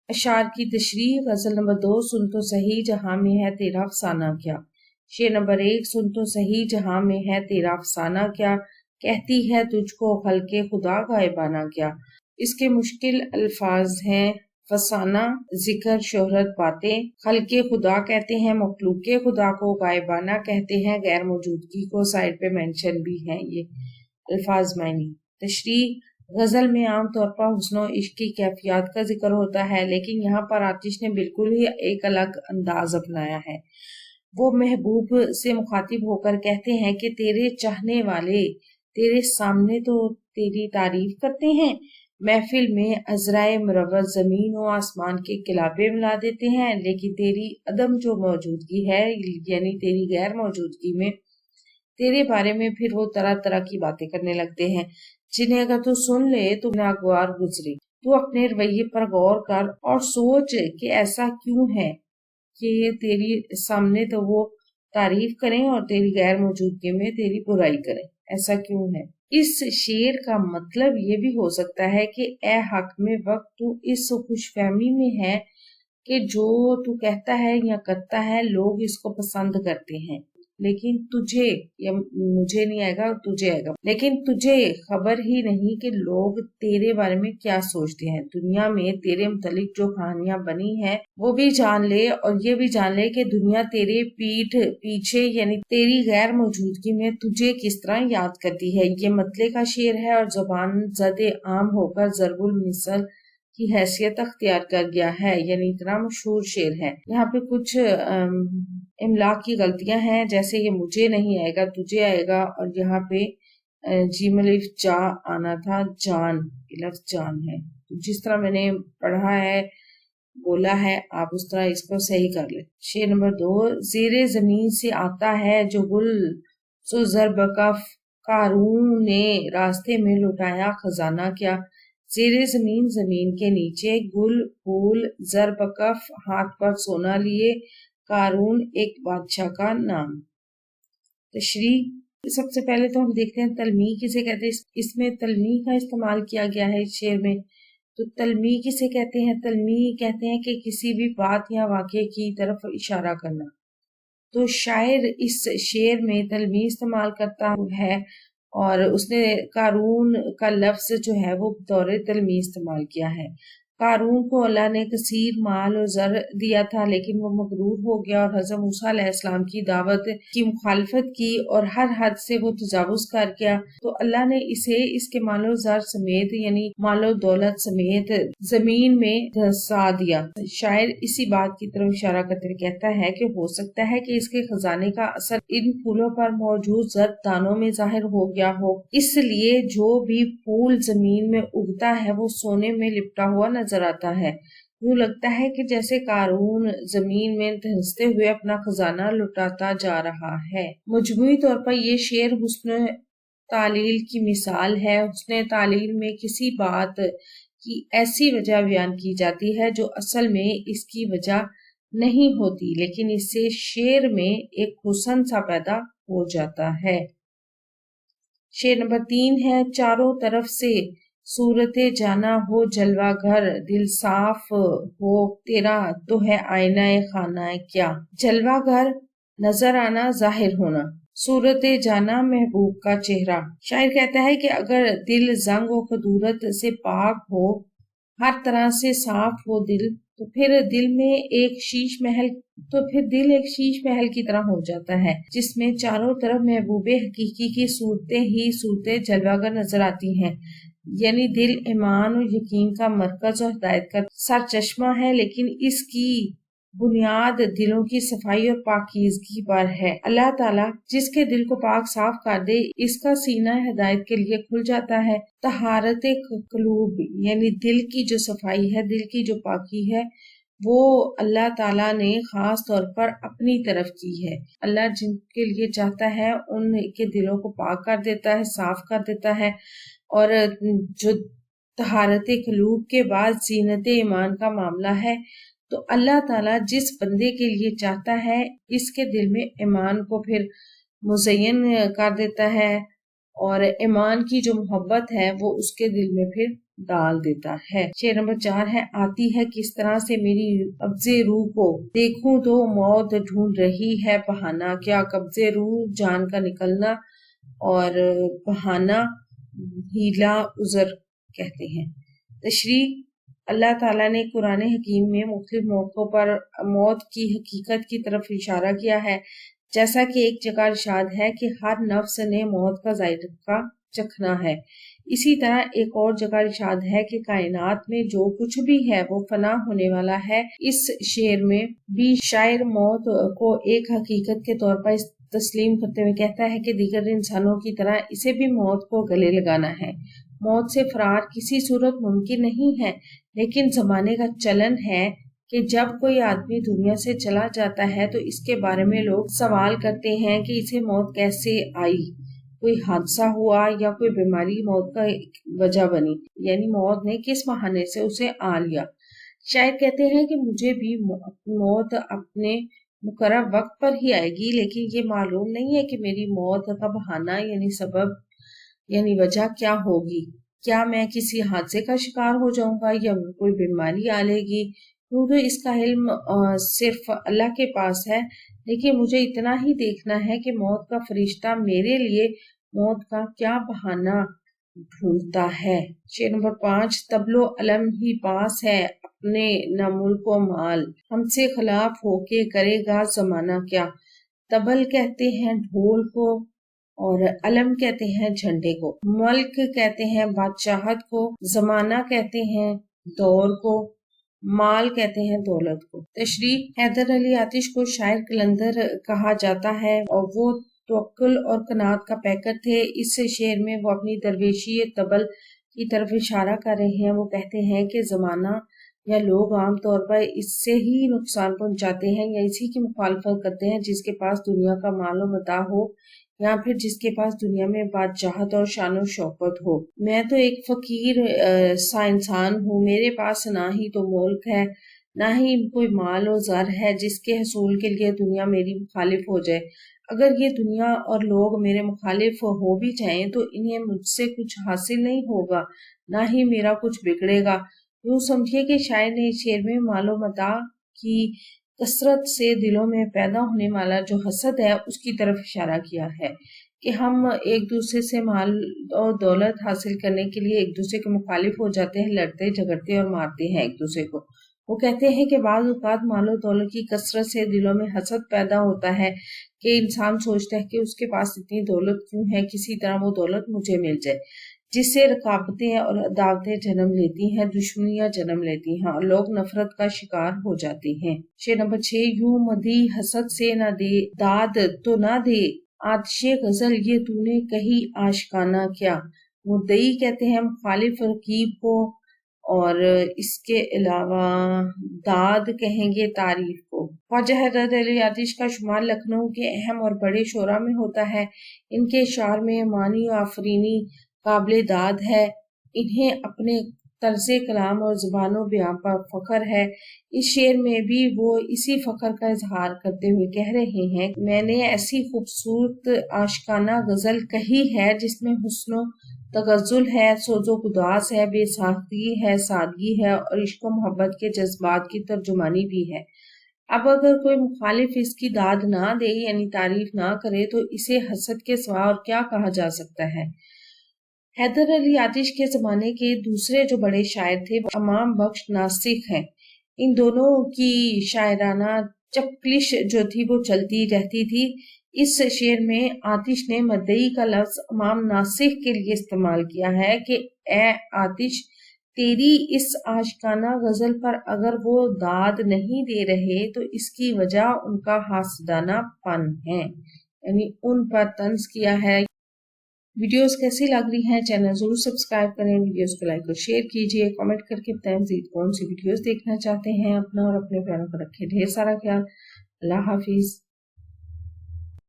اشعار کی تشریح۔ غزل نمبر 2، سن تو صحیح جہاں میں ہے تیرا افسانہ کیا۔ شعر نمبر 1، سن تو صحیح جہاں میں ہے تیرا افسانہ کیا، کہتی ہے تجھ کو خلق خدا غائبانہ کیا۔ اس کے مشکل الفاظ ہیں فسانہ، ذکر، شہرت، باتیں۔ خلق خدا کہتے ہیں مخلوق خدا کو، غائبانہ کہتے ہیں غیر موجودگی کو۔ سائڈ پہ مینشن بھی ہیں یہ الفاظ معنی۔ تشریح۔ غزل میں عام طور پر حسن و عشق کی کیفیات کا ذکر ہوتا ہے، لیکن یہاں پر آتش نے بالکل ہی ایک الگ انداز اپنایا ہے۔ وہ محبوب سے مخاطب ہو کر کہتے ہیں کہ تیرے چاہنے والے تیرے سامنے تو تیری تعریف کرتے ہیں، محفل میں عذرائے مروت زمین و آسمان کے کلابے ملا دیتے ہیں، لیکن تیری عدم جو موجودگی ہے، یعنی تیری غیر موجودگی میں تیرے بارے میں پھر وہ طرح طرح کی باتیں کرنے لگتے ہیں، جنہیں اگر تو سن لے تو ناگوار گزرے۔ تو اپنے رویے پر غور کر اور سوچ کہ ایسا کیوں ہے کہ تیری سامنے تو وہ تعریف کریں اور تیری غیر موجودگی میں تیری برائی کریں، ایسا کیوں ہے؟ اس شعر کا مطلب یہ بھی ہو سکتا ہے کہ اے حق میں وقت تو اس خوش فہمی میں ہے کہ جو تو کہتا ہے یا کرتا ہے لوگ اس کو پسند کرتے ہیں، لیکن تجھے، یا مجھے نہیں آئے گا تجھے آئے گا، لیکن تجھے خبر ہی نہیں کہ لوگ تیرے بارے میں کیا سوچتے ہیں۔ دنیا میں تیرے متعلق جو کہانیاں بنی ہیں وہ بھی جان لے، اور یہ بھی جان لے کہ دنیا تیرے پیٹھ پیچھے یعنی تیری غیر موجودگی میں تجھے کس طرح یاد کرتی ہے۔ یہ مطلع کا شعر ہے اور زبان زد عام ہو کر ضرب المثل کی حیثیت اختیار کر گیا ہے، یعنی اتنا مشہور شعر ہے۔ یہاں پہ کچھ املا کی غلطیاں ہیں، جیسے یہ مجھے نہیں آئے گا تجھے آئے گا، اور یہاں پہ جیم الف جا آنا تھا، جان، لفظ جان ہے۔ جس طرح میں نے پڑھا ہے بولا ہے آپ اس طرح اس کو صحیح کر لیں۔ شعر نمبر 2، زیر زمین سے آتا ہے جو گل سو زربکف، قارون نے راستے میں لٹایا خزانہ کیا۔ زیر زمین، زمین کے نیچے، گل پھول، زربکف ہاتھ پر سونا لیے، قارون ایک بادشاہ کا نام۔ تشریح۔ سب سے پہلے تو ہم دیکھتے ہیں تلمیح کسے کہتے ہیں۔ اس میں تلمیح کا استعمال کیا گیا ہے اس شعر میں۔ تو تلمیح کسے کہتے ہیں؟ تلمیح کہتے ہیں کہ کسی بھی بات یا واقعے کی طرف اشارہ کرنا۔ تو شاعر اس شعر میں تلمیح استعمال کرتا ہے، اور اس نے قارون کا لفظ جو ہے وہ بطور تلمیح استعمال کیا ہے۔ قارون کو اللہ نے کثیر مال اور زر دیا تھا، لیکن وہ مغرور ہو گیا اور حضرت موسیٰ علیہ السلام کی دعوت کی مخالفت کی اور ہر حد سے وہ تجاوز کر گیا، تو اللہ نے اسے اس کے مال و زر سمیت یعنی مال و دولت سمیت زمین میں دھسا دیا۔ شاعر اسی بات کی طرف اشارہ کرتے ہوئے کہتا ہے کہ ہو سکتا ہے کہ اس کے خزانے کا اثر ان پھولوں پر موجود زر دانوں میں ظاہر ہو گیا ہو، اس لیے جو بھی پھول زمین میں اگتا ہے وہ سونے میں لپٹا ہوا نظر آتا ہے۔ یوں لگتا ہے کہ جیسے قارون زمین میں دھنستے ہوئے اپنا خزانہ لٹاتا جا رہا ہے۔ مجموعی طور پر یہ شعر حسن تعلیل کی مثال ہے۔ حسن تعلیل میں کسی بات کی ایسی وجہ بیان کی جاتی ہے جو اصل میں اس کی وجہ نہیں ہوتی، لیکن اس سے شعر میں ایک حسن سا پیدا ہو جاتا ہے۔ شعر نمبر 3 ہے، چاروں طرف سے صورت جانا ہو جلوہ گھر، دل صاف ہو تیرا تو ہے آئینہ خانہ کیا۔ جلوہ گھر، نظر آنا، ظاہر ہونا، صورت جانا، محبوب کا چہرہ۔ شاعر کہتا ہے کہ اگر دل زنگ و خدورت سے پاک ہو، ہر طرح سے صاف ہو دل، تو پھر دل ایک شیش محل کی طرح ہو جاتا ہے، جس میں چاروں طرف محبوب حقیقی کی صورتیں جلوہ گر نظر آتی ہیں۔ یعنی دل ایمان اور یقین کا مرکز اور ہدایت کا سرچشمہ ہے، لیکن اس کی بنیاد دلوں کی صفائی اور پاکیزگی پر ہے۔ اللہ تعالیٰ جس کے دل کو پاک صاف کر دے، اس کا سینہ ہدایت کے لیے کھل جاتا ہے۔ طہارت قلوب یعنی دل کی جو صفائی ہے، دل کی جو پاکی ہے، وہ اللہ تعالیٰ نے خاص طور پر اپنی طرف کی ہے۔ اللہ جن کے لیے چاہتا ہے ان کے دلوں کو پاک کر دیتا ہے، صاف کر دیتا ہے، اور جو طہارت قلوب کے بعد زینت ایمان کا معاملہ ہے، تو اللہ تعالیٰ جس بندے کے لیے چاہتا ہے اس کے دل میں ایمان کو پھر مزین کر دیتا ہے، اور ایمان کی جو محبت ہے وہ اس کے دل میں پھر डाल देता है। शेर नंबर 4 है, आती है किस तरह से मेरी कब्जे रूह को, देखूं तो मौत ढूंढ रही है बहाना क्या। कब्जे रूह जान का निकलना और बहाना हीला उज़र कहते हैं। तशरीह, अल्लाह ताला ने कुरान हकीम में मुख्तलिफ मौक़ों पर मौत की हकीकत की तरफ इशारा किया है, जैसा कि एक जगह इरशाद है कि हर नफ्स ने मौत का जायका चखना है। इसी तरह एक और जगह इरशाद है कि कायनात में जो कुछ भी है वो फना होने वाला है। इस शेर में भी शायर मौत को एक हकीकत के तौर पर तस्लीम करते हुए कहता है कि दीगर इंसानों की तरह इसे भी मौत को गले लगाना है। मौत से फरार किसी सूरत मुमकिन नहीं है, लेकिन जमाने का चलन है कि जब कोई आदमी दुनिया से चला जाता है तो इसके बारे में लोग सवाल करते हैं कि इसे मौत कैसे आई, कोई हादसा हुआ या कोई बीमारी मौत का वजह बनी, यानी मौत ने किस बहाने से उसे आ लिया। शायद कहते हैं कि मुझे भी मौत अपने मुकर्रर वक्त पर ही आएगी, लेकिन ये मालूम नहीं है कि मेरी मौत का बहाना यानी सबब यानी वजह क्या होगी। क्या मैं किसी हादसे का शिकार हो जाऊंगा या कोई बीमारी आ लेगी, क्योंकि इसका इल्म सिर्फ अल्लाह के पास है। लेकिन मुझे इतना ही देखना है कि मौत का फरिश्ता मेरे लिए मौत का क्या बहाना ढूंढता है। शेर नंबर 5, तबलो अलम ही पास है अपने न मुल्क व माल, हमसे खिलाफ होके करेगा जमाना क्या। तबल कहते हैं ढोल को और अलम कहते हैं झंडे को, मल्क कहते हैं बादशाहत को, जमाना कहते हैं दौर को, माल कहते हैं दौलत को। तशरीह, हैदर अली आतिश को शायर कलंदर कहा जाता है और वो तवक्कुल और कनात का पैकर थे। इस शेर में वो अपनी दरवेशी तबल की तरफ इशारा कर रहे हैं। वो कहते हैं कि जमाना या लोग आम तौर पर इससे ही नुकसान पहुंचाते हैं या इसी की मुखालफत करते हैं जिसके पास दुनिया का माल और मता हो या फिर जिसके पास दुनिया में बादशाहत और शान और शौकत हो। मैं तो एक फकीर सा इंसान हूँ, मेरे पास ना ही तो मुल्क है ना ही कोई माल और ज़र है जिसके हसूल के लिए दुनिया मेरी मुखालिफ हो जाए। अगर ये दुनिया और लोग मेरे मुखालिफ हो भी जाएं तो इन्हें मुझसे कुछ हासिल नहीं होगा, ना ही मेरा कुछ बिगड़ेगा। यूँ समझिए कि शायर ने इस शेर में मालो मता की कसरत से दिलों में पैदा होने वाला जो हसद है उसकी तरफ इशारा किया है कि हम एक दूसरे से माल और दौलत हासिल करने के लिए एक दूसरे के मुखालिफ हो जाते हैं, लड़ते झगड़ते और मारते हैं एक दूसरे को। वो कहते हैं कि बाज़ औक़ात मालो दौलत की कसरत से दिलों में हसद पैदा होता है कि इंसान सोचता है कि उसके पास इतनी दौलत क्यों है, किसी तरह वो दौलत मुझे मिल जाए, जिससे रकाबतें और अदावतें जन्म लेती हैं, दुश्मनियां जन्म लेती हैं और लोग नफरत का शिकार हो जाते हैं। शेर नंबर 6, यूं मदी हसद से न दे दाद तो ना दे, आतिशे गजल ये तूने कही आशिकाना क्या। मुद्दई कहते हैं मुखालिफ रकीब को और इसके अलावा दाद कहेंगे तारीफ को। ख्वाजा हैदर अली आतिश का शुमार लखनऊ के अहम और बड़े शोरा में होता है। इनके शार में मानी आफरीनी काबिल दाद है। इन्हें अपने तर्ज़े कलाम और ज़ुबानो बयां पर फ़ख्र है। इस शेर में भी वो इसी फ़ख्र का इजहार करते हुए कह रहे हैं, मैंने ऐसी खूबसूरत आशिकाना गज़ल कही है जिसमें हुस्नो तगज़्ज़ुल है, सोज़ो गुदास है, बेसाख्ती है, सादगी है और इश्क व मोहब्बत के जज्बात की तर्जुमानी भी है। अब अगर कोई मुखालिफ इसकी दाद ना दे यानी तारीफ ना करे तो इसे हसद के सिवा और क्या कहा जा सकता है। हैदर अली आतिश के ज़माने के दूसरे जो बड़े शायर थे वो इमाम बख्श नासिख हैं। इन दोनों की शायराना चपलिश जो थी वो चलती रहती थी। इस शेर में आतिश ने मदई का लफ्ज़ इमाम नासिख के लिए इस्तेमाल किया है कि ए आतिश, तेरी इस आशिकाना गज़ल पर अगर वो दाद नहीं दे रहे तो इसकी वजह उनका हासदाना फन है, यानी उन पर तंज किया है। वीडियोस कैसी लग रही हैं, चैनल जरूर सब्सक्राइब करें, वीडियोस को लाइक और शेयर कीजिए, कमेंट करके बताएं मज़ीद कौन सी वीडियोस देखना चाहते हैं। अपना और अपने प्यारों का रखें ढेर सारा ख्याल। अल्लाह हाफिज़।